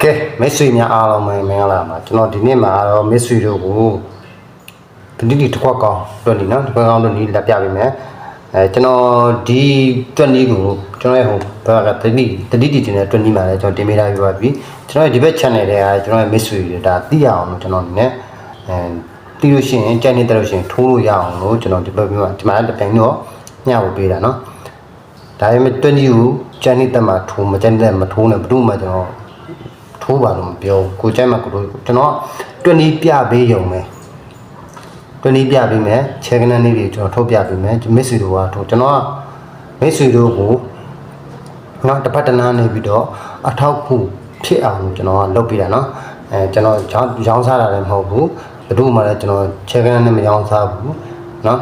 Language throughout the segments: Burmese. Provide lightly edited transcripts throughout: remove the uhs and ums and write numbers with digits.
ကဲမိတ်ဆွေများအားလုံးပဲမင်္ဂလာပါကျွန်တော်ဒီနေ့မှာတော့မိတ်ဆွေတို့ကိုဒီတစ်ခွက်ကောင်းတွေ့နေနော်တစ်ခွက်ကောင်းတို့ဒီလက်ပြပေးမယ်ကျွန်တော်ဒီတွက်နည်းကိုကျွန်တော်ရဲ့ဟိုဘာကတတိတင်တဲ့တွက်နည်းမှာလည်းကျွန်တော်တင်ပေးထားပြီးပါပြီကျွန်တော်ဒီဘက် channel တွေကကျွန်တော်ရဲ့မိတ်ဆွေတွေဒါသိရအောင်လို့ကျွန်တော်ဒီနေ့သိလို့ရှိရင်ကြိုက်နေတဲ့လို့ရှိရင်ထိုးလို့ရအောင်လို့ကျွန်တော်ဒီဘက်မှာဒီမှာတစ်ပိုင်းတော့ညှဖို့ပေးတာနော်ဒါပေမဲ့တွက်နည်းကိုကြိုက်နေတဲ့မှာထိုးမကြိုက်တဲ့မထိုးနဲ့ဘယ်သူမှကျွန်တော်ထိုးပါလို့မပြောကိုကြိုက်မှကိုကျွန်တော်တွက်နည်းပြပေးရုံပဲတွက်နည်းပြပေးမယ်ချဲကနန်းလေးတွေကျွန်တော်ထုတ်ပြပေးမယ်မိတ်ဆွေတို့ကထိုးကျွန်တော်ကမိတ်ဆွေတို့ကိုနော်တစ်ပတ်တနာနေပြီးတော့အထောက်ခုဖြစ်အောင်ကျွန်တော်ကလုပ်ပေးတာနော်ကျွန်တော်ရောင်းစားတာလည်းမဟုတ်ဘူးဘယ်သူမှလည်းကျွန်တော်ချဲကနန်းနဲ့မရောင်းစားဘူးနော်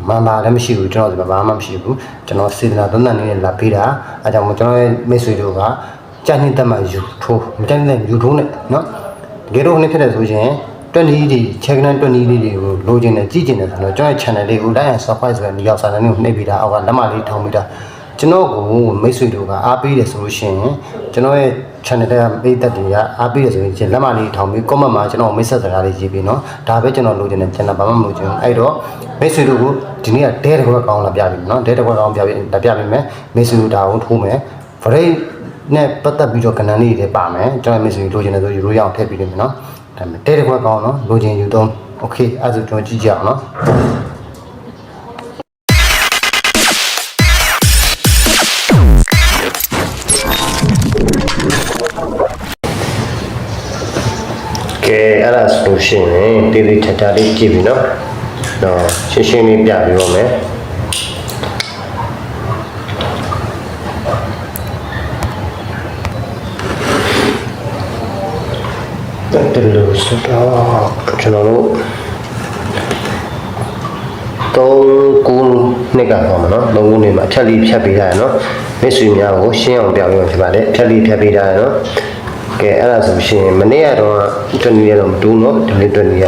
မမလည်းမရှိဘူးကျွန်တော်ဒီမှာဘာမှမရှိဘူးကျွန်တော်စေတနာသုံးသပ်နေလာပေးတာအဲကြောင့်ကျွန်တော်ရဲ့မိတ်ဆွေတို့ကကြိုက်နေတဲ့မှာယူထိုးမကြိုက်တဲ့ယူထိုးနဲ့နော်တကယ်တော့နေ့ဖြစ်တဲ့ဆိုရင်တွက်နည်းတွေချက်ကန်တွက်နည်းလေးတွေကိုလိုချင်တယ်ကြည့်ချင်တယ်ဆိုတော့ကျွန်တော်ရဲ့ channel လေးကို like and subscribe ဆိုတဲ့နေရာစာတန်းလေးကိုနှိပ်ပေးတာအောက်ကလက်မလေးထောင်းပေးတာကျွန်တော်ကိုမိတ်ဆွေတို့ကအားပေးတယ်ဆိုလို့ရှိရင်ကျွန်တော်ရဲ့ channel တွေကပိတ်သက်တွေကအားပေးတယ်ဆိုရင်လက်မလေးထောင်းပြီး comment မှာကျွန်တော်မိတ်ဆက်စကားလေးရေးပေးနော်ဒါပဲကျွန်တော်လိုချင်တယ် channel ဘာမှမလိုချင်ဘူးအဲ့တော့မိတ်ဆွေတို့ကိုဒီနေ့ကတဲတစ်ခွက်ကောင်းလာပြပြီနော်တဲတစ်ခွက်ကောင်းပြပြီလက်ပြပေးမယ်မိတ်ဆွေတို့ဒါကိုထိုးမယ် break နဲ့ပတ်သက်ပြီးတော့ကဏ္ဍလေးတွေပါမယ်ကျွန်တော်မိတ်ဆွေလိုချင်တယ်ဆိုယူလို့ရအောင်ထည့်ပြီးလိမ့်မယ်နော်ဒါပေမဲ့တဲတစ်ခွက်ကောင်းနော်လိုချင်ယူတော့ okay အဲ့ဒါဆိုကျွန်တော်ကြည့်ကြအောင်နော်ကဲအဲ့ဒါဆိုရှင်တေးသေးချာချာလေးကြည့်ပြီနော်တော့ရှင်းရှင်းလေးပြပြပါမယ်တယ်လို့ဆိုတော့ကျွန်တော်တို့3ခုနှစ်ကတော့မှာနော်3ခုနှစ်မှာအချက်လေးဖြတ်ပေးထားရနော်မိတ်ဆွေများကိုရှင်းအောင်ပြပြရဖြစ်ပါတယ်အချက်လေးဖြတ်ပေးထားရနော်ကဲအဲ့ဒါဆိုရှင်မနေ့ကတော့တွက်နေရတော့မတူးနော်ဒီနေ့တွက်နေရ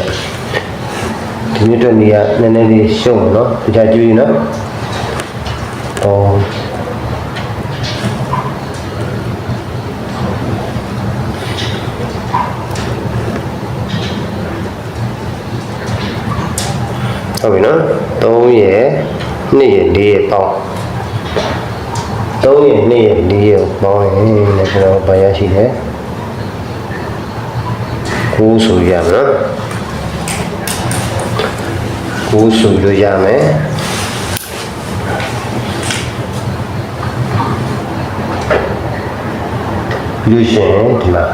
ဒီနေ့တွက်နေရနည်းနည်းလေးရှုံးနော်ကြာကြည့်နော်ဟုတ်ပြီနော်3ရဲ့2ရဲ့4ရဲ့ပေါင်း3ရဲ့2ရဲ့4ရဲ့ပေါင်းရင်လည်းကျွန်တော်ဘာရရှိလဲ9ဆိုရမယ်နော်9ဆိုလို့ရမယ်ပြီးလို့ရှိရင်ဒီမှာ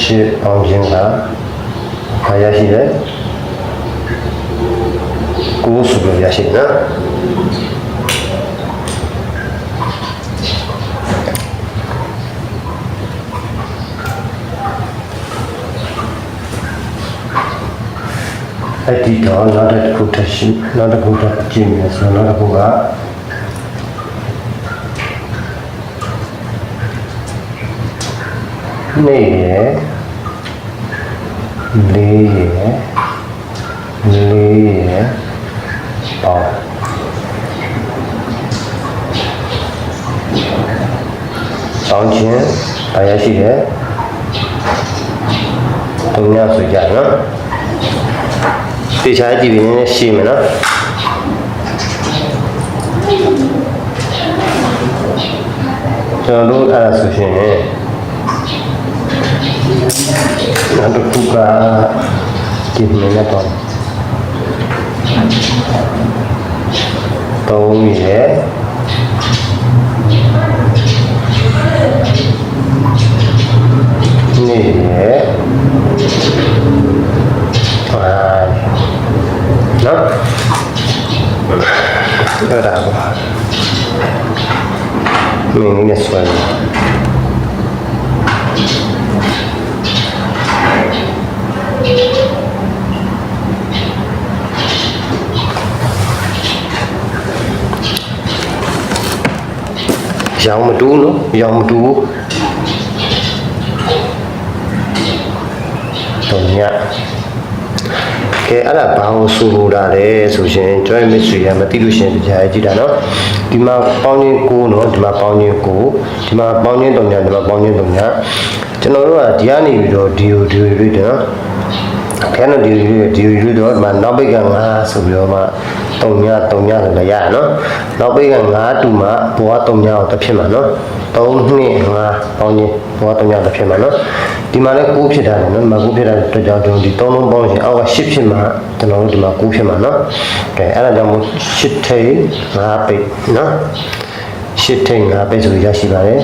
ရှေ့အောင်ခြင်းကဘာရရှိလဲ9ဆိုလို့ရရှိနော်အဲ့ဒီတော့နောက်တစ်ခုထပ်ရှိနောက်တစ်ခုထပ်ကြည့်မယ်ဆိုတော့နောက်တစ်ခုကနေရလေးရပေါင်းပေါင်းခြင်းဘာရရှိလဲ3ညဆိုကြနော်သိချာကြည့်ပြီးနည်းနည်းရှင်းမယ်နော်ကျွန်တော်တို့အဲ့ဒါဆိုရှင်နောက်တစ်ခုကကြည့်နေတော့3ရဲ့2ရဲ့နော်အဲ့ဒါပါမင်းနဲ့ဆွဲရောင်မတူးနော်ရောင်မတူးတော့ညကဲ ဲအဲ့ဒါဘာလို့ဆိုလိုတာလဲဆိုရှင် joint mystery ရမသိလို့ရှင်ကြားကြည့်တာနော်ဒီမှာပေါင်းချင်း9နော်ဒီမှာပေါင်းချင်း9ဒီမှာပေါင်းချင်း3ညဒီမှာပေါင်းချင်း3ညကျွန်တော်တို့ကဒီကနေပြီးတော့ဒီရွေးတယ်နော်ခဲနော်ဒီရွေးတော့ဒီမှာနောက်ပိတ်က9ဆိုပြီးတော့မှ3ညဆိုလည်းရရနော်နောက်ပိတ်က9တူမှဘောက3ညတော့တစ်ဖြစ်မှာနော်3 2 5ပေါင်းချင်းဘောက3ညတစ်ဖြစ်မှာနော်ဒီမှာလည်း9ဖြစ်တာနော်ဒီမှာ9ဖြစ်တာအတွက်ကြောင့်ကျွန်တော်ဒီ3လုံးပေါင်းရင်အောက်က10ဖြစ်မှာကျွန်တော်တို့ဒီမှာ9ဖြစ်မှာနော်ကဲအဲ့ဒါကြောင့်မို့10ထိပ်5ပိတ်နော်10ထိပ်5ပိတ်ဆိုရရှိပါတယ်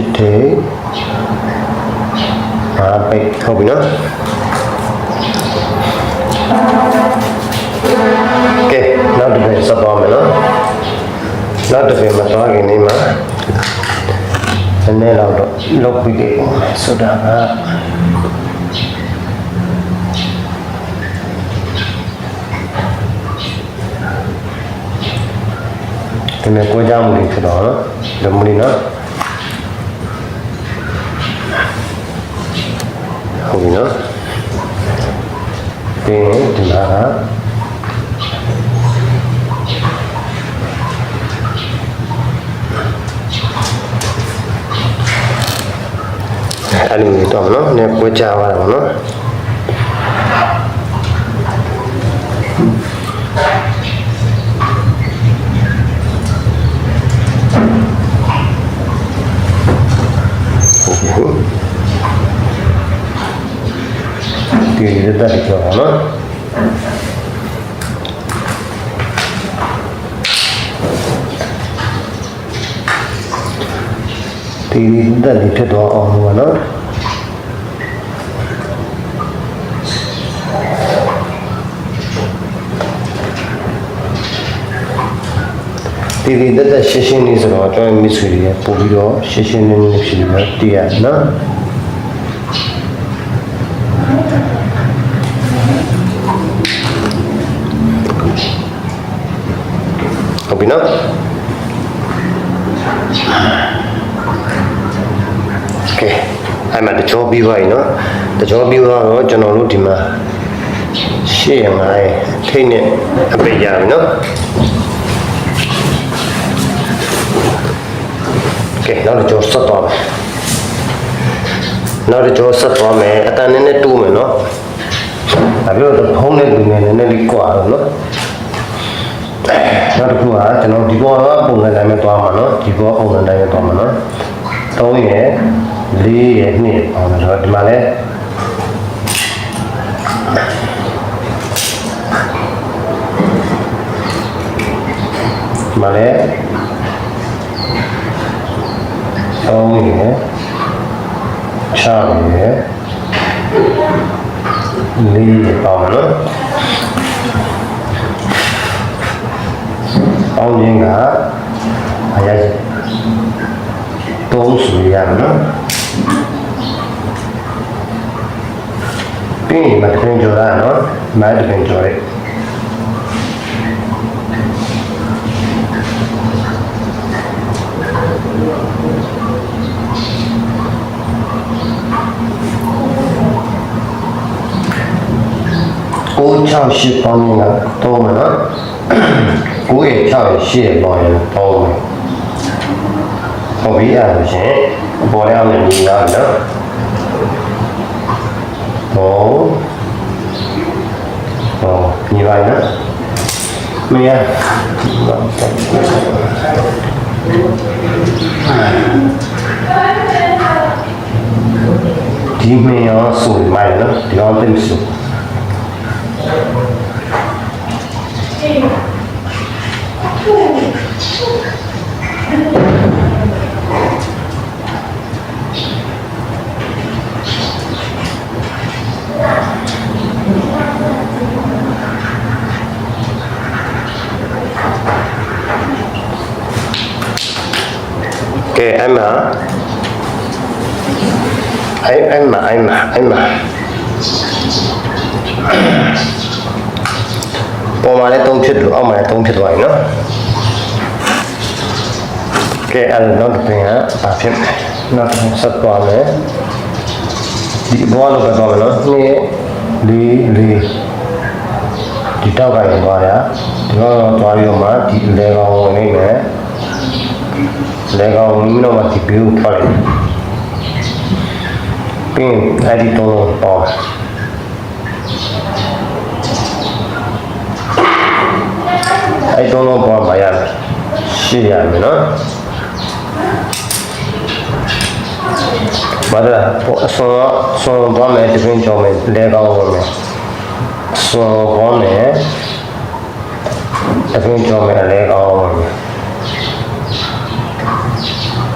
10ထိပ်5ပိတ်ဟုတ်ပြီနော်ကဲနောက်တစ်ခါစပ်ပါမယ်နော်နောက်တစ်ခါမသွားခင်လေးမှာနည်းတော့လောက်ပြီးတယ်ဆိုတာကဒီနေ့ကိုကြောင်မှုတွေဖြစ်တော့နော်ဒီမူလေးနော်ဟုတ်ပြီနော်ဒီမှာအဲ့လိုတော့နော်နည်းပွဲကြပါတော့နော်ဒီရက်တက်ကြောနော်ဒီတက်လေးဖြစ်တော့အောင်လို့နော်ဒီတက်ရှင်းရှင်းလေးဆိုတော့ကျွန်တော် mystery ရပို့ပြီးတော့ရှင်းရှင်းလေးဖြစ်ပြီးတော့တည်ရနော်ဟုတ်ပြီနော်ကဲအဲ့မှာတကြောပြီးပါ යි နော်တကြောပြီးတော့ကျွန်တော်တို့ဒီမှာရှေ့ရမှာထိတ်နဲ့အပိတ်ရပြီနော်ကဲနောက်တော့ဆက်သွားမယ်နောက်တော့ဆက်သွားမယ်အတန်နည်းနည်းတိုးမယ်နော်ဒါပြောတော့ဖုံးတဲ့လူငယ်နည်းနည်းလေးကွာတော့နော်နောက်တစ်ခုကကျွန်တော်ဒီဘောကပုံစံတိုင်းပဲသွားမှာနော်ဒီဘောပုံစံတိုင်းပဲသွားမှာနော်3ရယ်4ရယ်2ရယ်ပေါင်းတော့ဒီမှာလဲဒီမှာလဲ3ရယ်6ရယ်4ရယ်ပေါင်းနော်ပေါင်းခြင်းကအရာ3ဆိုရမယ်နော်ပြီးရင်မတပင်ကျော်ရနော်မတပင်ကျော်ရဲ968ပေါင်းခြင်းက3မယ်နော်9ရ6ရ8ရပေါင်းရင်3မယ်ဟုတ်ပြီအဲ့ဒါရှင်ပေါ်ရအောင်ညီလာနော်ညီပါနော်မရဒီမင်းရောဆိုမိုင်နော်ဒီအောင်တင်စုကဲအဲ့မှာပေါ်မှာလည်း3ဖြစ်လို့အောက်မှာလည်း3ဖြစ်သွားပြီနော်ကဲအဲ့တော့နောက်တစ်ပင်ကဘာဖြစ်မလဲ နောက်ဆက်သွားမယ်ဒီဘောလုံးကတော့မယ်နော်2 4 4ဒီတောက်ကရင်သွားရဒီတော့သွားပြီးတော့မှဒီလေကောင်ဝင်နေမယ်လေကောင်ဝင်ပြီးတော့မှဒီဘေးကိုထွက်လိုက်ပြီးအဲ့ဒီတော့ပေါ့အဲ့တော့ပေါ်မှာရတယ်ရှိရမယ်နော်ဘာလဲဆောဘာလဲဒီပင်ကြောင်းမယ်လေကောင်းဝင်မယ်ဆောဘာလဲဒီပင်ကြောင်းမယ်လေကောင်းဝင်မယ်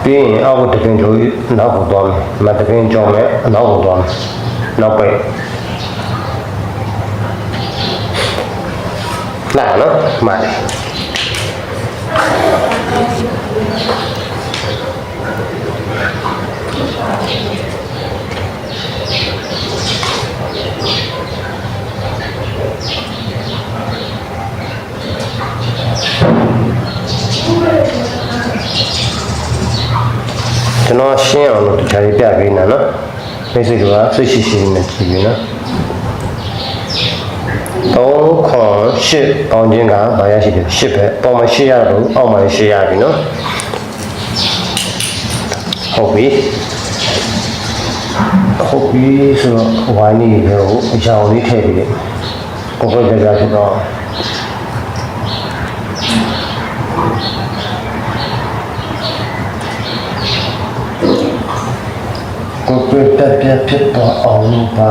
ပြီးရင်အောက်ဒီပင်ကြောင်းနောက်ကိုသွားမယ်မဒီပင်ကြောင်းမယ်နောက်ကိုသွားမယ်နောက်ပဲလာနော်မှားတယ်ကျွန်တော်ရှင်းအောင်လို့တခြားပြပေးနေနော်မိတ်ဆွေတို့ကစိတ်ရှိရှိနဲ့ကြည့်ပြီနော်3ခွန်8ပေါင်းခြင်းကဘာရရှိတယ်8ပဲပေါင်းမှ8ရတော့အောက်မှ8ရပြီနော်ဟုတ်ပြီဆိုတော့ဝိုင်းနေရောအကြောင်းလေးထည့်ပြီးကိုယ်ကိုယ်ကြကြဖြစ်တော့ကိုယ်ကိုယ်တက်ပြဖြစ်တော့အောင်ပါ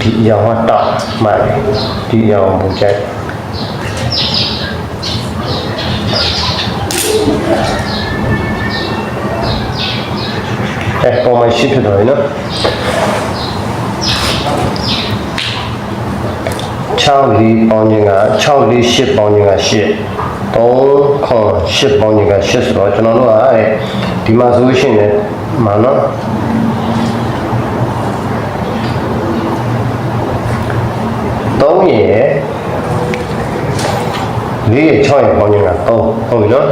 ဒီရောင်တော့မှန်ဒီရောင်ပုံချက်ပေါ်မရှိဖြစ်တော့နော်6 4ပေါင်းခြင်းက6 4 8ပေါင်းခြင်းက8 3ခွန်8ပေါင်းခြင်းက8ဆိုတော့ကျွန်တော်တို့ကဒီမှာဆိုရှင်လည်းမှာနော်3ရယ်4ရယ်6ရယ်ပေါင်းခြင်းက3ဟုတ်ပြီနော်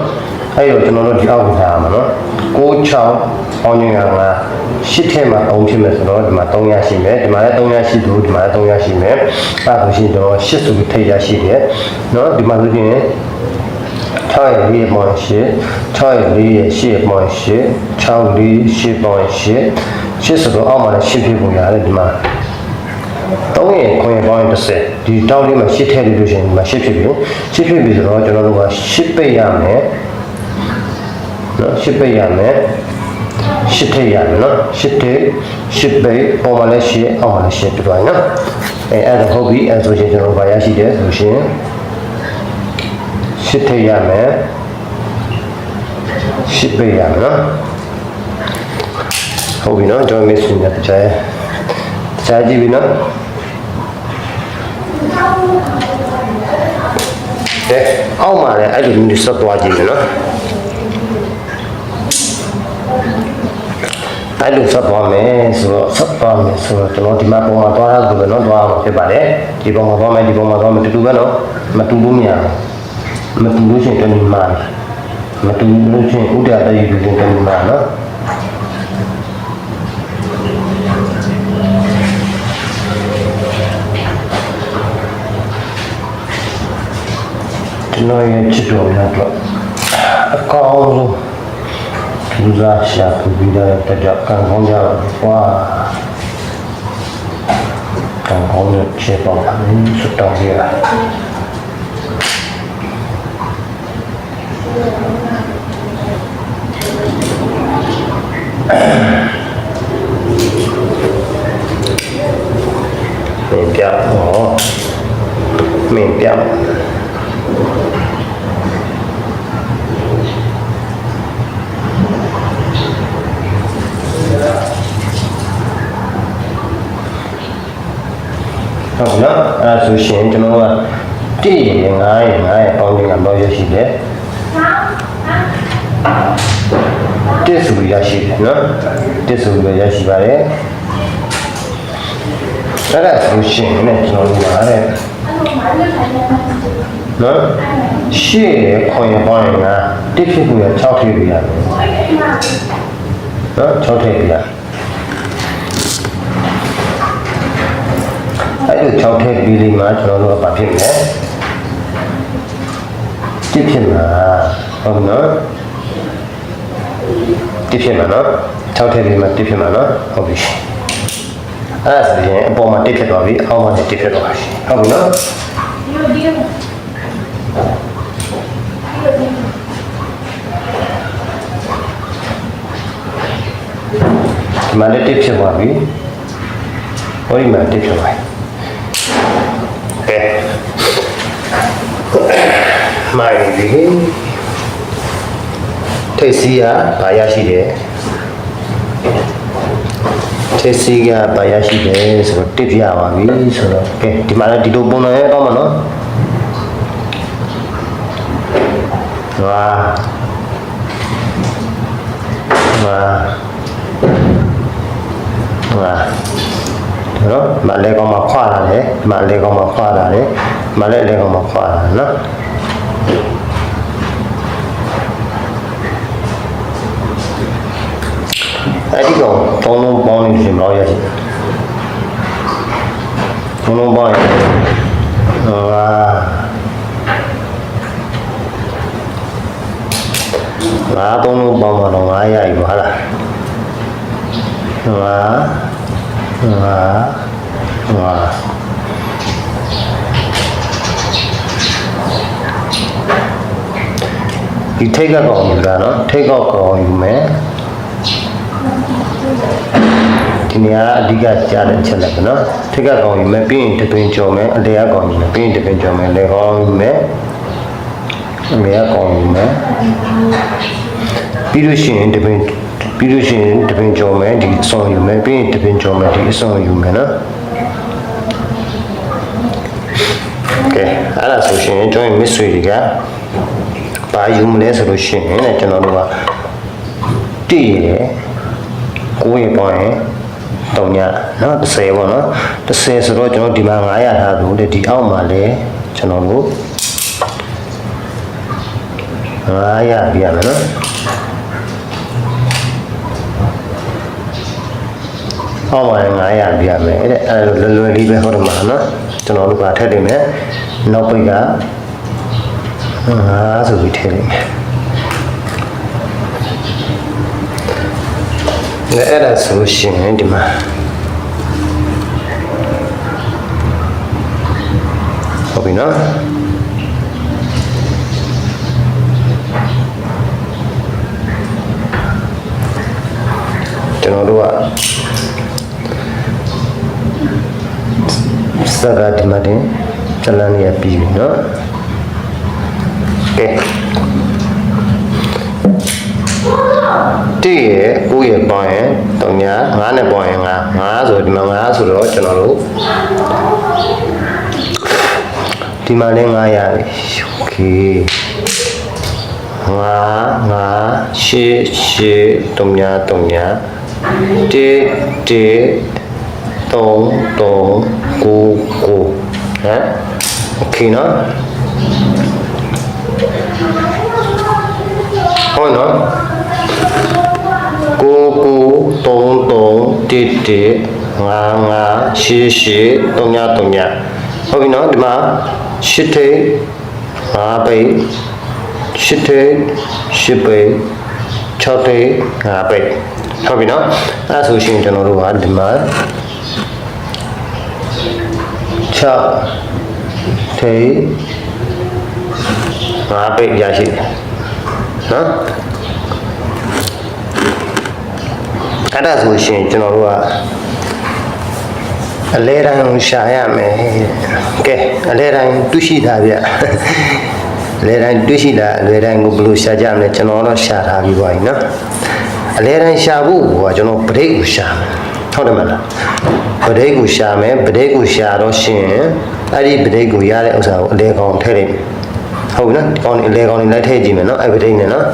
အဲ့တော့ကျွန်တော်တို့ဒီအောက်ကိုထားရမှာနော်6 6ပေါင်းခြင်းက8ထဲမှာ3ဖြစ်မယ်ဆိုတော့ဒီမှာ3ရရှိမယ်ဒီမှာလည်း3ရရှိသူဒီမှာလည်း3ရရှိမယ်အဲ့ဒါဆိုရှင်ကျွန်တော်8ဆိုပြီးထိရရှိတယ်နော်ဒီမှာဆိုရင်6ရယ်4ရယ်ပေါင်း8 6ရယ်4ရယ်8ရယ်ပေါင်း8 6 4 8ပေါင်း8 8ဆိုတော့အောက်မှာလည်း8ဖြစ်ပုံရတယ်ဒီမှာ3ရယ်9ရယ်ပေါင်း10ဒီတောင်းလေးမှာ8ထည့်လို့ရှိရင်ဒီမှာ8ဖြစ်ပြီ8ဖြစ်ပြီဆိုတော့ကျွန်တော်တို့က8ပိတ်ရမယ်နော်8ပိတ်ရမယ်8ထိပ်ရမယ်နော်8ထိပ်8ပိတ်ပေါ်မှာလည်း8အောက်မှာလည်း8ပြသွားနော်အဲ့ဒါဟုတ်ပြီအဲ့ဆိုရင်ကျွန်တော်ဗာရရှိတယ်ဆိုရှင်8ထိပ်ရမယ်8ပိတ်ရမယ်နော်ဟုတ်ပြီနော်ကျွန်တော်မေ့ဆွေးနေတခြားကြည့်ပြီနော်အောက်မှာလည်းအဲ့လိုမျိုးဆက်သွားကြည့်မယ်နော်အဲ့လိုဆက်သွားမယ်ဆိုတော့ကျွန်တော်ဒီမှာပုံမှာသွားရလို့ပဲเนาะသွားအောင်ဖြစ်ပါတယ်ဒီပုံမှာသွားမယ်တူတူပဲเนาะမတူလို့မရဘူးမတူလို့ရှိရင်တနည်းမှာမတူလို့ရှိရင်ဥဒ္ဒတရည်လူချင်းတနည်းမှာเนาะကျွန်တော်ရဲ့ချစ်တော်များတော့အကောင်းဆုံးလူစားရှာပြီးတော့တက်ကြကံကောင်းကြတော့ကွာကံကောင်းတဲ့ခြေပေါ်စတောင်းရမင်းပြဟုတ်နော်အဲ့ဆိုရှင်ကျွန်တော်က1ရယ်9ရယ်ပေါင်းခြင်းကတော့ရရှိတယ်1ဆိုရရှိတယ်နော်1ဆိုရရှိပါတယ်အဲ့ဒါဆိုရှင်ねကျွန်တော်ဒီမှာတဲ့ နော်ရှေ့ခွန်ရပေါင်းရင်ကတစ်ဖြစ်ဖို့ရ6ထည့်ပြရတယ်နော်6ထည့်ပြရအဲ့ဒီ6ထည့်ပြီးလိမ့်မှာကျွန်တော်တို့ကဘာဖြစ်မလဲတစ်ဖြစ်မှာဟုတ်နော်တစ်ဖြစ်မှာနော်6ထည့်ပြီးမှတစ်ဖြစ်မှာနော်ဟုတ်ပြီအဲ့ဒါဆိုရင်အပေါ်မှာတစ်ဖြစ်သွားပြီအောက်မှာတစ်ဖြစ်သွားပြီဟုတ်ပြီနော်ဒီမှာလည်းတစ်ဖြစ်သွားပြီဟောဒီမှာတစ်ဖြစ်သွားပြီကဲမိုင်းဒီထိတ်စီးကဘာရရှိတယ်ထိတ်စီးကဘာရရှိတယ်ဆိုတော့တစ်ပြပါပြီဆိုတော့ကဲဒီမှာလည်းဒီလိုပုံစံရတော့မှာနော်ဝါနော်မလဲကောင်မှာခွာလာတယ်မလဲကောင်မှာခွာလာတယ်မလဲလဲကောင်မှာခွာလာနော်အဲ့ဒီကောင်သုံးလုံးပေါင်းနေရှင်မလို့ရရှိသုံးလုံးပေါင်းရငါသုံးလုံးပေါင်းတော့900ရပြီဟာလားဒီထိတ်ကကောင်ယူတာနော်ထိတ်ကောက်ကောင်ယူမယ်ဒီနေရာအဓိကကြားတဲ့ချက်လက်ပဲနော်ထိတ်ကကောင်ယူမယ်ပြီးရင်တပင်ကြော်မယ်အလေကကောင်ယူမယ်ပြီးရင်တပင်ကြော်မယ်လေကောင်ယူမယ်အမေကကောင်ယူမယ်ပြီးလို့ရှိရင်တပင်ကြော်မယ်ဒီအဆောင်ယူမယ်ပြီးရင်တပင်ကြော်မယ်ဒီအဆောင်ယူမယ်နော်ကဲအဲ့ဒါဆိုရှင်ကျွန်တော်မစ်ဆွေတွေကဘာယူမလဲဆိုလို့ရှိရင်ကျွန်တော်တို့ကတည်ရ9ရပေါင်းရင်3ညနော်10ပေါ့နော်10ဆိုတော့ကျွန်တော်ဒီမှာ900ထားလို့ဒီအောက်မှာလဲကျွန်တော်တို့900ပြရမယ်နော်အောက်မှာ900ပြရမယ်အဲ့လွယ်လေးပဲဟုတ်တယ်မှာနော်ကျွန်တော်တို့ကထည့်နေမယ်နောက်ပိတ်ကဆိုပြီးထည့်လိုက်မယ်အဲ့ဒါဆိုရှင်ဒီမှာဟုတ်ပြီနော်ကျွန်တော်တို့ကစကားဒီမှာတင်ဇလန်ရပြီးပြီနော်ကဲတည့်ရ9ရပေါင်းရင်3ည9နဲ့ပေါင်းရင်9ဆိုဒီမှာ9ဆိုတော့ကျွန်တော်တို့ဒီမှာလည်း9ရတယ်โอเค9 3 3ည1 9 9ဟမ်โอเคနော်ဟုတ်နော်9 9 3 3 1 1 5 5 8 8 3 ညဟုတ်ပြီနော်ဒီမှာ8ထိပ်5ပိတ်8ထိပ်8ပိတ်6ထိပ်5ပိတ်ဟုတ်ပြီနော်အဲ့ဆိုရှင်ကျွန်တော်တို့ကဒီမှာ6ထိပ်5ပိတ်ရရှိတယ်နော်အဲ့ဒါဆိုရှင်ကျွန်တော်တို့ကအလဲတိုင်းရှာရမယ်ကဲအလဲတိုင်းတွေ့ရှိတာဗျအလဲတိုင်းတွေ့ရှိတာအလဲတိုင်းကိုဘယ်လိုရှာကြမလဲကျွန်တော်တော့ရှာထားပြီးပါပြီနော်အလဲတိုင်းရှာဖို့ကကျွန်တော်ပဋိတ်ကိုရှာမယ်ဟုတ်တယ်မလားပဋိတ်ကိုရှာမယ်ပဋိတ်ကိုရှာတော့ရှင်အဲ့ဒီပဋိတ်ကိုရတဲ့ဥစ္စာကိုအလဲကောင်ထည့်လိုက်ဟုတ်ပြီနော်ဒီကောင်အလဲကောင်လိုက်ထည့်ကြည့်မယ်နော်အဲ့ပဋိတ်နဲ့နော်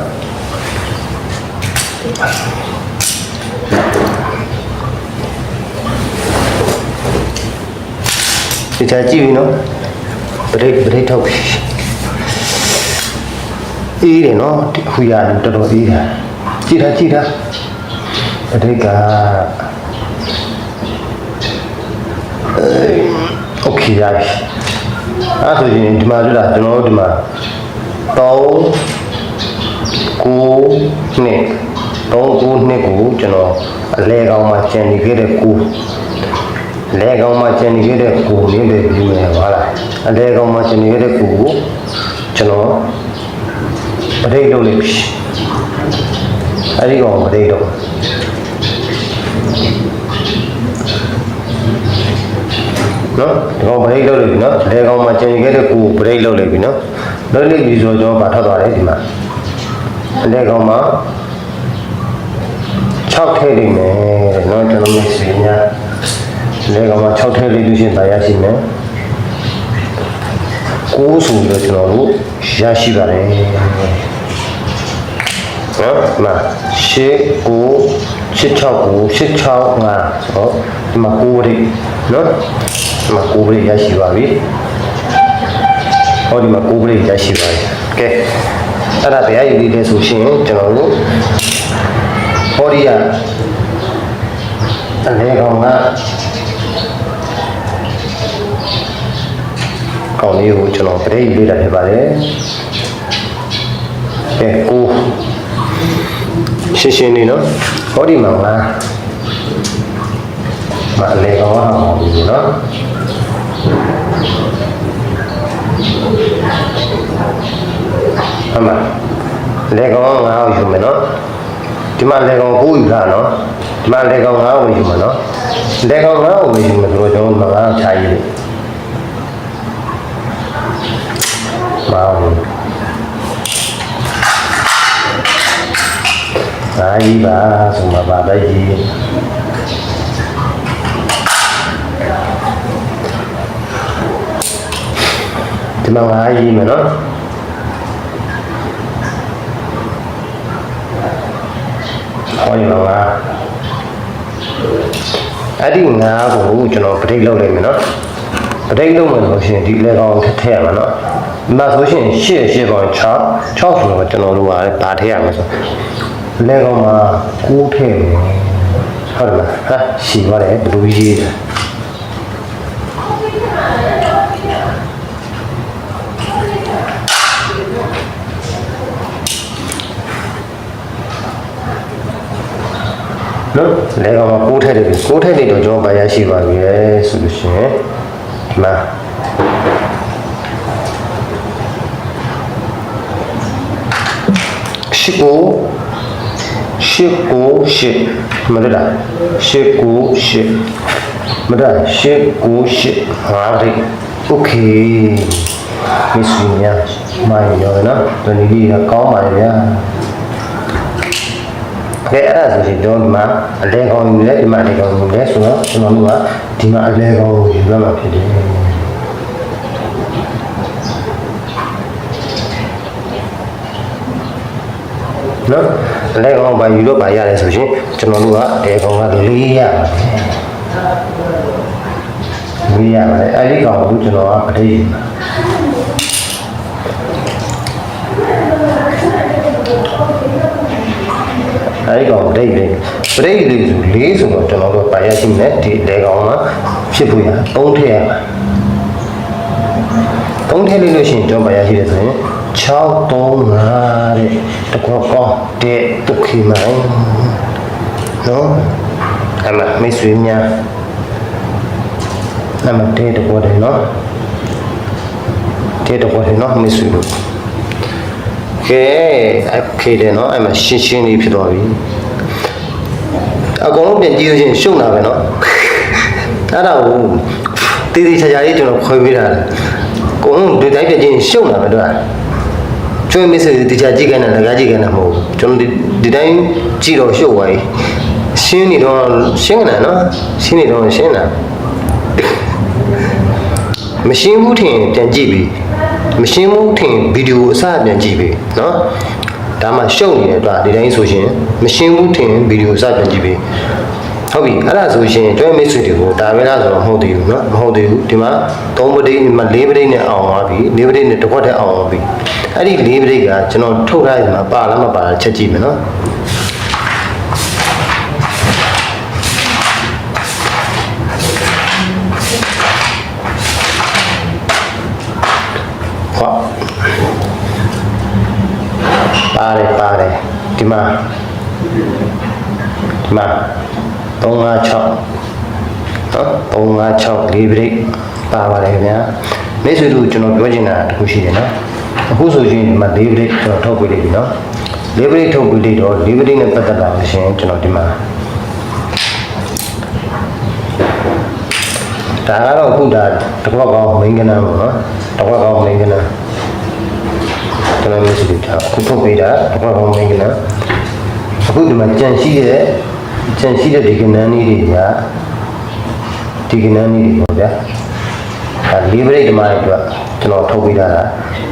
ဒီချာကြည့်ပြီနော်ပရိတ်ထုတ်ပြီ အေးတယ်နော်ဟူရတော်တော်အေးတာကြည့်တာအတိတ်ကโอเคရပြီအဲ့ဆိုရင်ဒီမှာတွေ့တာကျွန်တော်တို့ဒီမှာ3 9နှစ်ကိုကျွန်တော်အလဲကောင်းမှကျန်နေခဲ့တဲ့ကိုလဲကောင်းမှကျန်နေခဲ့တဲ့ကိုလေးတွေပြီးမယ်ဟုတ်လားအလဲကောင်းမှကျန်နေခဲ့တဲ့ကိုကျွန်တော်ပရိတ်လုပ်လိုက်ပြီအဲ့ဒီကောင်ပရိတ်တော့နော်ဒီကောင်ပရိတ်လုပ်လိုက်ပြီနော်လဲကောင်းမှကျန်နေခဲ့တဲ့ကိုပရိတ်လုပ်လိုက်ပြီနော်လုပ်လိုက်ပြီဆိုတော့ကျွန်တော်ဗာထွက်သွားတယ်ဒီမှာအလဲကောင်းမှ6ထည့်လိမ့်မယ်တဲ့နော်ကျွန်တော်မရှိများလဲကောင်မှ6ထည့်လိမ့်လို့ရှိရင်ဒါရရှိမယ်9ဆိုတော့ကျွန်တော်တို့ရရှိပါတယ်နော်ဒီမှာ8 9 8 6 9 8 6 5ဆိုတော့ဒီမှာ9ရိနော်ဒီမှာ9ရိရရှိပါပြီဟောဒီမှာ9ရိရရှိပါတယ်ကဲအဲ့ဒါတရားယူလေးလဲဆိုရှင်ကျွန်တော်တို့ဟောဒီကအလဲကောင်ကကောင်းလေးကိုကျွန်တော်ပြည့်ပေးတာဖြစ်ပါတယ်ကဲကိုရှင်းနေနော်ဟောဒီမှာမအလဲကောင်ကဟောဒီနော်အမလဲကောင်ကငါ့ကိုယူမယ်နော်ဒီမှာလေကောင်ကိုယူတာနော်ဒီမှာလေကောင်ငါ့ကိုယူမှာနော်လေကောင်ငါ့ကိုယူမှာဆိုတော့ကျွန်တော်ငါ့ကိုခြားရည်မအောင်အာကြီးပါဆိုမှာပါပဲကြီးဒီမှာငါကြီးမယ်နော်ဟောဒီမှာအဲ့ဒီငါးကိုကျွန်တော်ပဋိလုပ်လိုက်မယ်နော်ပဋိလုပ်မယ်ဆိုရှင်ဒီလေကောင်ထည့်ရမှာနော်ဒီမှာဆိုရှင်8ပေါင်း6ဆိုတော့ကျွန်တော်တို့ကဒါထည့်ရမှာဆိုလေကောင်မှာ9ထည့်မယ်ဟုတ်တယ်လားဟာရှည်ပါတယ်ဘယ်လိုရေးလဲနော်လေကောင်မှာ6ထည့်တယ်ပြီ6ထည့်နေတော့ကျွန်တော်ဗာရရှိပါပြီလေဆိုလို့ရှိရင်ဒီမှာ8မလား8မလားဟာရီโอเคမစ္စည်းများမိုင်းရောနော်ဒီနေ့ကကောင်းပါလေဗျာကဲအဲ့ဒါဆိုရင်ကျွန်တော်ဒီမှာအလဲကောင်ယူလဲဒီမှာအလဲကောင်ယူလဲဆိုတော့ကျွန်တော်တို့ကဒီမှာအလဲကောင်ကိုယူရမှာဖြစ်တယ်နော်အလဲကောင်ဘာယူတော့ဘာရတယ်ဆိုရင်ကျွန်တော်တို့ကအလဲကောင်ကလေးရပါတယ်အဲ့ဒီကောင်ကိုကျွန်တော်ကပဋိယူပါအဲ့ကောင်ပရိတ်လေးဆို4ဆိုတော့ကျွန်တော်တို့ပါရရှိမယ်ဒီလေကောင်ကဖြစ်ဖို့ရ3ထည့်ရမှာ3ထည့်လို့ရှိရင်ကျွန်တော်ပါရရှိတယ်ဆိုရင်6 3 5တဲ့တကောကောတဲ့တုခိမိုင်းနော်အမမိတ်ဆွေများအမတဲ့တကောတယ်နော်တဲ့တကောတယ်နော်မိတ်ဆွေတို့ကဲโอเคတယ်နော်အဲ့မှာရှင်းလေးဖြစ်သွားပြီအကုန်လုံးပြန်ကြည့်လို့ချင်းရှုံတာပဲနော်အဲ့ဒါကိုတည်တည်ချာချာလေးကျွန်တော်ခွဲပေးတာအကုန်လုံးဒီတိုင်းပြန်ကြည့်ရှုံတာပဲတို့ကျွေးမစ်စေတခြားကြည့်ခိုင်းတာလည်းကြည့်ခိုင်းတာမဟုတ်ဘူးကျွန်တော်ဒီတိုင်းကြည့်တော့ရှုပ်သွားပြီရှင်းနေတော့ရှင်းနေတာနော်ရှင်းနေတော့ရှင်းတာမရှင်းဘူးထင်ပြန်ကြည့်ပြီမရှင်းဘူးထင်ဗီဒီယိုအစပြန်ကြည့်ပြီနော်ဒါမှရှုပ်နေတဲ့အတွက်ဒီတိုင်းဆိုရှင်မရှင်းဘူးထင်ဗီဒီယိုအစပြန်ကြည့်ပြီ ဟုတ်ပြီအဲ့ဒါဆိုရှင်ကျွဲမိတ်ဆွေတွေကိုဒါပဲလားဆိုတော့မဟုတ်သေးဘူးเนาะမဟုတ်သေးဘူးဒီမှာ3ပဋိမှာ4ပဋိနဲ့အောင်သွားပြီ4ပဋိနဲ့တစ်ခွက်တည်းအောင်သွားပြီအဲ့ဒီ4ပဋိကကျွန်တော်ထုတ်ထားရမှာပါလားမပါလားချက်ကြည့်မယ်เนาะပါတယ်ဒီမှာ356နော်356 4 break ပါပါတယ်ခင်ဗျာမိတ်ဆွေတို့ကျွန်တော်ပြောချင်တာတခုရှိတယ်နော်အခုဆိုရင်ဒီမှာ4 break ကျွန်တော်ထုတ်ပေးလိုက်ပြီနော်4 break ထုတ်ပေးလိုက်တော့4 break နဲ့ပတ်သက်တာလို့ရှိရင်ကျွန်တော်ဒီမှာဒါကတော့အခုဒါတစ်ခွက်ကောင်း main ကဏ္ဍပေါ့နော်တစ်ခွက်ကောင်း main ကဏ္ဍကျွန်တော်မျိုးစုထားအခုထုတ်ပေးတာဘာမှမင်းကလားအခုဒီမှာကြံရှိတဲ့ဒီကဏ္ဍလေးတွေကဒီကဏ္ဍလေးတွေပေါ့ဗျာဒါ၄ပရိတ်ဓမ္မတွေအတွက်ကျွန်တော်ထုတ်ပေးတာ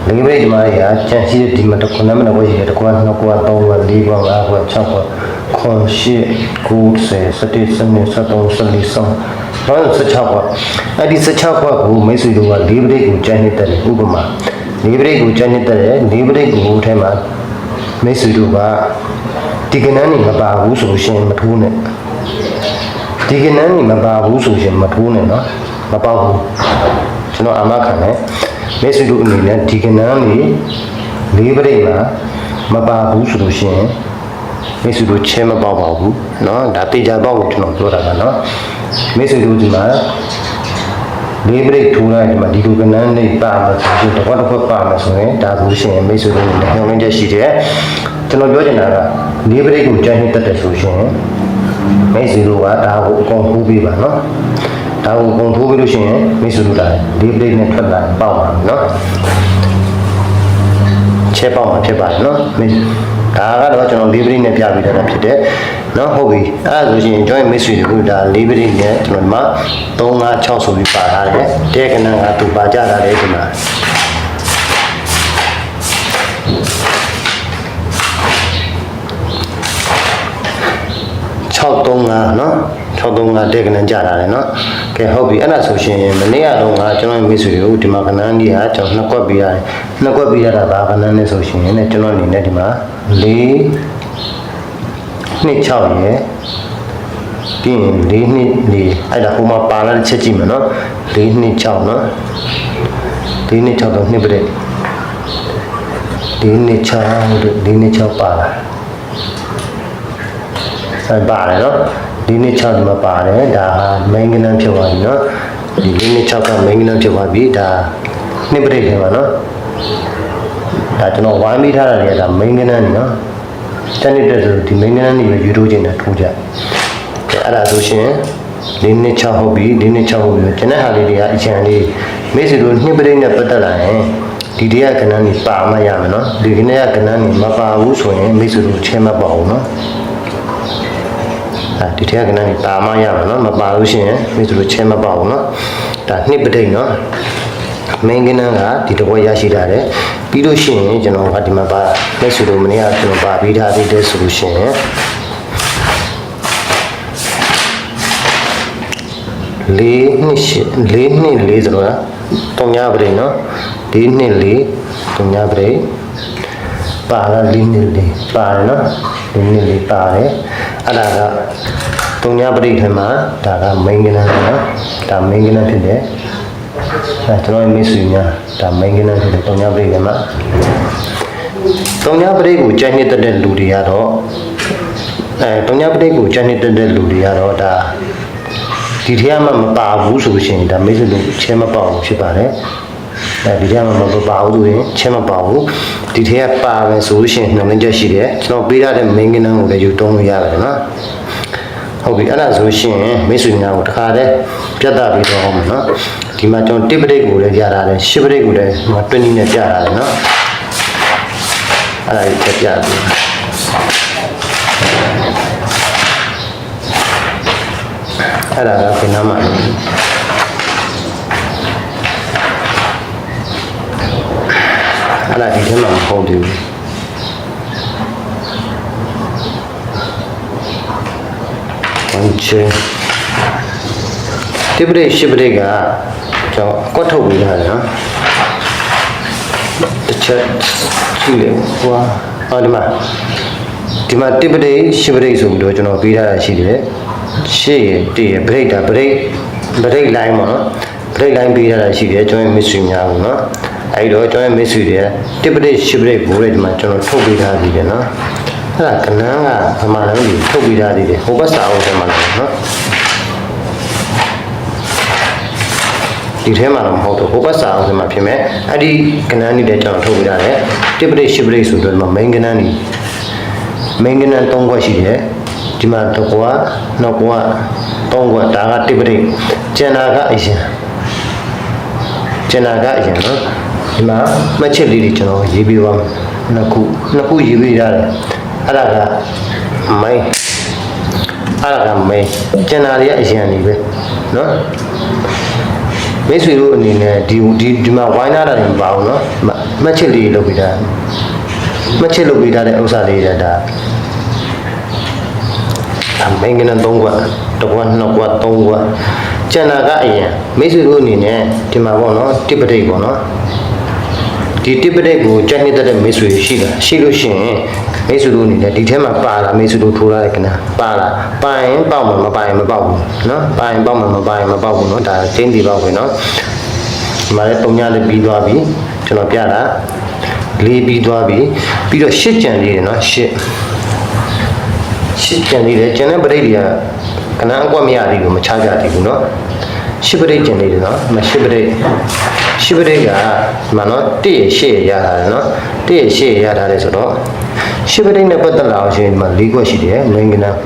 ၄ပရိတ်ဓမ္မတွေကကြံရှိတဲ့ဒီမှာတစ်ခုနံပါတ်1ရှိတယ်တစ်ခုက2ခုက3ခုက4ခုက5ခုက6ခု9 10 16ခုအဲ့ဒီ16ခုကိုမိတ်ဆွေတို့က၄ပရိတ်ကိုကြံနေတဲ့ဥပမာ၄ပရိတ်ကိုကြံနေတဲ့၄ပရိတ်ကိုထဲမှာမိတ်ဆွေတို့ကဒီကဏ္ဍနေမပါဘူးဆိုရှင်မထိုးနဲ့ဒီကဏ္ဍနေမပါဘူးဆိုရှင်မထိုးနဲ့နော်မပေါက်ဘူးကျွန်တော်အာမခံတယ်မိတ်ဆွေတို့အနေနဲ့ဒီကဏ္ဍနေ၄ပရိတ်မှာမပါဘူးဆိုလို့ရှင်မိတ်ဆွေတို့ချဲမပေါက်ပါဘူးနော်ဒါတေချာပေါက်ကိုကျွန်တော်ပြောတာကနော်မိတ်ဆွေတို့ဒီမှာ၄ပရိတ်ထိုးလိုက်ဒီမှာဒီလိုကဏ္ဍနေပါမယ်ဆိုရင်တစ်ခွက်ပါမယ်ဆိုရင်ဒါဆိုရှင်မိတ်ဆွေတို့အနေနဲ့ညှောင်းရင်းချက်ရှိတယ်ကျွန်တော်ပြောချင်တာက၄ပရိတ်ကိုကြိုင်းတက်တယ်ဆိုရှင်မိတ်ဆွေတို့ကဒါကိုအကုန်ထိုးပေးပါနော်ဒါကိုအကုန်ထိုးပေးလို့ရှိရင်မိတ်ဆွေတို့ဒါ၄ပရိတ်နဲ့ထွက်လာပေါက်ပါမယ်နော်ချဲပေါက်မှာဖြစ်ပါတယ်နော်ဒါကတော့ကျွန်တော်၄ပရိတ်နဲ့ပြပေးတာဖြစ်တယ်နော်ဟုတ်ပြီအဲ့ဒါဆိုရှင် join မိတ်ဆွေတို့ဒါ၄ပရိတ်နဲ့ကျွန်တော်ဒီမှာ3 5 6ဆိုပြီးပါထားတယ်တဲ့ကဏ္ဍကသူပါကြတာလေဒီမှာ635เนาะ635တဲ့ကဏ္ဍကြတာလေเนาะကဲဟုတ်ပြီအဲ့ဒါဆိုရှင်မနေ့ကတော့ငါကျွန်တော်မိတ်ဆွေတို့ဒီမှာကဏ္ဍကြီးဟာကျွန်တော်နှစ်ကွက်ပေးရတယ်နှစ်ကွက်ပေးရတာဘာကဏ္ဍလဲဆိုရှင်ねကျွန်တော်အနေနဲ့ဒီမှာ4 2 6ရယ်ပြီးရင်4 2 4အဲ့ဒါဟိုမှာပါလာတဲ့ချက်ကြည့်မယ်เนาะ4 2 6เนาะ4 2 6တော့နှစ်ပြည့်4 2 6တို့4 2 6ပါလာပါတယ်เนาะဒီနေ့6ဒီမှာပါတယ်ဒါဟာ main ကဏ္ဍဖြစ်သွားပြီเนาะဒီနေ့6က main ကဏ္ဍဖြစ်သွားပြီဒါနှစ်ပရိတ်ထဲမှာเนาะဒါကျွန်တော်ဝိုင်းမိထားတာတွေကဒါ main ကဏ္ဍနေเนาะတနေ့တက်ဆိုဒီ main ကဏ္ဍနေပဲယူထိုးခြင်းနဲ့ထိုးကြအဲ့ဒါဆိုရှင်ဒီနေ့6ဟုတ်ပြီဒီနေ့6ဟုတ်ပြီကျွန်တော်ဟာလေးတွေကအချမ်းလေးမိတ်ဆွေတို့နှစ်ပရိတ်နဲ့ပတ်သက်လာရင်ဒီတရားကဏ္ဍနေပါမှရမယ်เนาะဒီကဏ္ဍကဏ္ဍနေမပါဘူးဆိုရင်မိတ်ဆွေတို့ချဲမပါဘူးเนาะဒီထက်ကဏ္ဍนี่ပါမရမှာเนาะမပါလို့ရှိရင်မိဆိုလို့ချဲမပါဘူးเนาะဒါနှစ်ပဋိเนาะ main ကဏ္ဍကဒီတစ်ခွက်ရရှိတာတယ်ပြီးလို့ရှိရင်ကျွန်တော်ကဒီမှာပါလက်ဆိုလို့မနေ့ကကျွန်တော်ပါပြီးထားသေးတယ်ဆိုလို့ရှိရင်4 2 4ဆိုတော့တုံညာပဋိเนาะ4 2 4တုံညာပဋိပါလာ4 2 4ပါတယ်เนาะ4 2 4ပါတယ်အဲ့ဒါကတုံညာပရိထဲမှာဒါက main ကဏ္ဍနော်ဒါ main ကဏ္ဍဖြစ်တယ်အဲကျွန်တော်မိတ်ဆွေများဒါ main ကဏ္ဍဖြစ်တယ်တုံညာပရိထဲမှာတုံညာပရိကိုကြိုက်နေတဲ့လူတွေကတော့တုံညာပရိကိုကြိုက်နေတဲ့လူတွေကတော့ဒါဒီထဲမှာမပါဘူးဆိုရှင်ဒါမိတ်ဆွေတို့ချဲမပေါဘူးဖြစ်ပါတယ်ဒီထဲမှာမပါဘူးဆိုရင်ချဲမပါဘူးဒီထဲကပါပဲဆိုရှင်နှလုံးချက်ရှိတယ်ကျွန်တော်ပေးထားတဲ့ main ကဏ္ဍကိုလည်းယူသုံးလို့ရတယ်နော်ဟုတ်ပြီအဲ့ဒါဆိုရှင်မိတ်ဆွေများကိုတခါတည်းပြတ်သားပြီးတော့အောင်မယ်နော်ဒီမှာကျွန်တော်တစ်ပရိတ်ကိုလည်းပြထားတယ်ရှစ်ပရိတ်ကိုလည်း20နဲ့ပြထားတယ်နော်အဲ့ဒါကြီးပြပြီးအဲ့ဒါကဘယ်နာမှာအဲ့ဒါဒီထဲမှာမဟုတ်ဘူး1 ချင်းတိပရိရှိပရိကကျွန်တော်ကွက်ထုတ်ပေးထားတယ်နော်တစ်ချက်ကြည့်လေဟွာဒီမှာတိပရိရှိပရိဆိုပြီးတော့ကျွန်တော်ပေးထားတာရှိတယ်ရှေ့ရတည့်ရဘရိတ်တာဘရိတ်လိုင်းပေါ့နော်ဘရိတ်လိုင်းပေးထားတာရှိတယ်ကျွန်တော်မစ်ဆွေများဘူးနော်အဲ့တော့ကျွန်တော်မစ်ဆွေတွေတိပရိရှိပရိကိုလည်းဒီမှာကျွန်တော်ထုတ်ပေးထားသေးတယ်နော်အဲ့ဒါကနန်းကဗမာလမ်းကြီးထုတ်ပေးထားသေးတယ်ဟိုဘက်စာအုပ်ထဲမှာလည်းနော်ဒီထဲမှာတော့မဟုတ်တော့ဟိုဘက်စာအုပ်ထဲမှာဖြစ်မဲ့အဲ့ဒီကနန်းကြီးလည်းကျွန်တော်ထုတ်ပေးထားတယ်တိပရိရှိပရိဆိုတော့ဒီမှာ main ကနန်းကြီး main ကနန်း3ခွက်ရှိတယ်ဒီမှာတစ်ခွက်နှစ်ခွက်သုံးခွက်ဒါကတိပရိကျန်တာကအရင်နော်ဒီမှာမှတ်ချက်လေးတွေကျွန်တော်ရေးပြပါမယ်နှစ်ခုရေးပြရတယ်အဲ့ဒါကမိုင်းကျန်တာတွေကအရင်နေပဲနော်မိတ်ဆွေတို့အနေနဲ့ဒီမှာဝိုင်းလာတာတွေမပါဘူးနော်မှတ်ချက်လေးလုပ်ပြတာမှတ်ချက်လုပ်ပြထားတဲ့ဥစ္စာလေးတွေဒါမင်းကန3ခွက်1ခွက်2ခွက်3ခွက်ကျန်တာကအရင်မိတ်ဆွေတို့အနေနဲ့ဒီမှာပေါ့နော်တိပတိတ်ပေါ့နော်ဒီတိပတိတ်ကိုကြက်နေတဲ့မိတ်ဆွေရှိလို့ရှိရင်မိတ်ဆွေတို့အနေနဲ့ဒီထဲမှာပါလာမိတ်ဆွေတို့ထိုးထားတဲ့ကနပါလာပါရင်ပေါက်မှာမပါရင်မပေါက်ဘူးနော်ပါရင်ပေါက်မှာမပါရင်မပေါက်ဘူးနော်ဒါချင်းတီပေါက်ပဲနော်ဒီမှာလည်း3ညလေးပြီးသွားပြီကျွန်တော်ပြတာ4ပြီးသွားပြီပြီးတော့8ကြံလေးတယ်နော်8ကျန်နေတယ်ကျန်တဲ့ပရိတ်တွေကကနန်းအကွက်မရသေးဘူးမချကြသေးဘူးเนาะရှစ်ပရိတ်ကျန်နေတယ်เนาะရှစ်ပရိတ်ကမှနော်1ရ8ရထားတယ်เนาะ1ရ8ရထားတယ်ဆိုတော့ရှစ်ပရိတ်နဲ့ပတ်သက်လာအောင်ရှင်ဒီမှာ4ခွက်ရှိတယ်မင်းကနန်း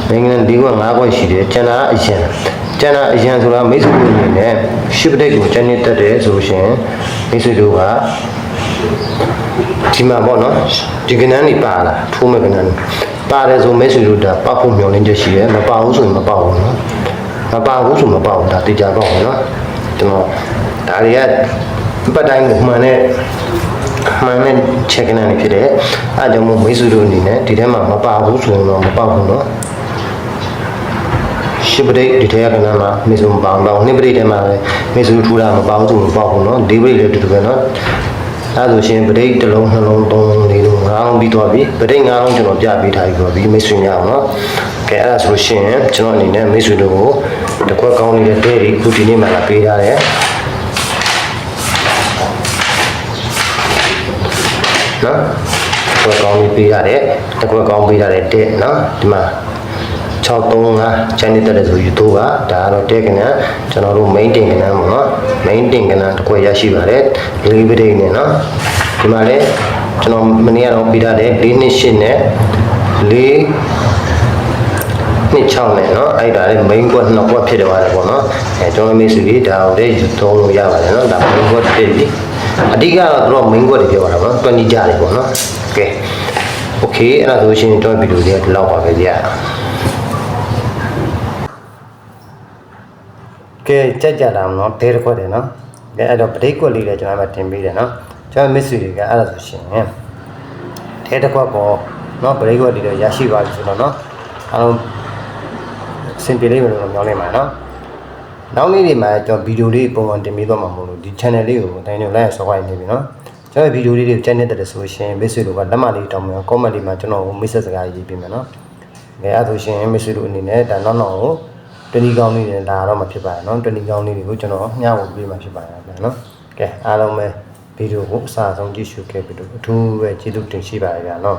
4ခွက်5ခွက်ရှိတယ်ကျန်တာအရင်ဆိုတာမိတ်ဆွေတို့အနေနဲ့ရှစ်ပရိတ်ကိုကျန်နေတတ်တယ်ဆိုလို့ရှင်မိတ်ဆွေတို့ကဒီမှာပေါ့နော်ဒီကနန်းနေပါလာထိုးမဲ့ကနန်းပါတယ်ဆိုမိတ်ဆွေတို့ဒါပောက်ဖို့မျှော်လင့်ချက်ရှိတယ်မပါဘူးဆိုရင်မပေါက်ဘူးနော်မပါဘူးဆိုမပေါက်ဘူးဒါတေချာပေါက်မယ်နော်ကျွန်တော်ဒါတွေကပတ်တိုင်းကိုမှန်တဲ့ချက်ကနန်းနေဖြစ်တယ်အဲကြောင့်မို့မိတ်ဆွေတို့အနေနဲ့ဒီထဲမှာမပါဘူးဆိုရင်တော့မပေါက်ဘူးနော်ရှစ်ပရိတ်ဒီထဲကနန်းမှာမိတ်ဆွေမပေါအောင်နှစ်ပရိတ်ထဲမှာလည်းမိတ်ဆွေထူတာမပေါဘူးဆိုမပေါက်ဘူးနော်၄ပရိတ်လည်းတူတူပဲနော်အဲဆိုရှင်ပရိတ်တစ်လုံးနှလုံးသုံးလုံးလေးလုံး၅လုံးပြီးသွားပြီပရိတ်၅လုံးကျွန်တော်ပြပေးထားပြီမိတ်ဆွေများအောင်နော်ကဲအဲ့ဒါဆိုရှင်ကျွန်တော်အနေနဲ့မိတ်ဆွေတို့ကိုတစ်ခွက်ကောင်းလေးတဲ့ဒီခုဒီနေ့မှလာပေးထားတယ်နော်တစ်ခွက်ကောင်းလေးပေးရတယ်တစ်ခွက်ကောင်းပေးရတယ်တဲ့နော်ဒီမှာ635 channel တက်တယ်ဆိုယူတော့ဒါကတော့တဲကနန်းကျွန်တော်တို့ main တင်ကနန်းပေါ့နော် main တင်ကနန်းတစ်ခွက်ရရှိပါတယ်လေးပရိတ်နဲ့နော်ဒီမှာလည်းကျွန်တော်မနေ့ကတော့ပြီးထားတယ်428နဲ့426နဲ့နော်အဲ့ဒါလည်း main ကွက်2ကွက်ဖြစ်သွားတယ်ပေါ့နော်ကျွန်တော်မိတ်ဆွေတွေဒါကိုလည်းသုံးလို့ရပါတယ်နော်ဒါ main ကွက်ဖြစ်ပြီအဓိကတော့တို့ main ကွက်တွေပြောတာပေါ့နော်20ကြတယ်ပေါ့နော်ကဲ okay အဲ့ဒါဆိုရှင်တော့ဗီဒီယိုလေးဒီလောက်ပါပဲဗျာကဲကြက်တာမနော်ဒဲတစ်ခွက်တယ်နော်ကဲအဲ့တော့ပရိတ်ကွက်လေးလည်းကျွန်တော်မှတင်ပေးတယ်နော်ကျွန်တော်မစ်ဆွေတွေကအဲ့ဒါဆိုရှင်ဒဲတစ်ခွက်ပေါ်နော်ပရိတ်ကွက်လေးတော့ရရှိပါပြီဆိုတော့နော်အားလုံးစင်ပြေလေးပဲလို့ပြောနေမှာနော်နောက်နေ့တွေမှာကျွန်တော်ဗီဒီယိုလေးပုံမှန်တင်ပေးသွားမှာမဟုတ်လို့ဒီ channel လေးကိုတိုင်းနေလိုက်ဆော့ခိုင်းနေပြီနော်ကျွန်တော်ဗီဒီယိုလေးတွေချန်နေတဲ့ဆိုရှင်မစ်ဆွေတို့ကလက်မလေးတောင်းမယ် comment လေးမှာကျွန်တော်ကိုမိတ်ဆက်စကားရေးပေးမယ်နော်ကဲအဲ့ဒါဆိုရှင်မစ်ဆွေတို့အနေနဲ့ဒါနောက်ကို20ကောင်းလေးနဲ့ဒါတော့မဖြစ်ပါဘူးเนาะ20ကောင်းလေးတွေကိုကျွန်တော်မျှဝေပေးမှာဖြစ်ပါတယ်ဗျာเนาะကဲအားလုံးပဲဗီဒီယိုကိုအစားဆုံးကြည့်ရှုခဲ့ပြီးတော့အထူးပဲကျေးဇူးတင်ရှိပါတယ်ဗျာเนาะ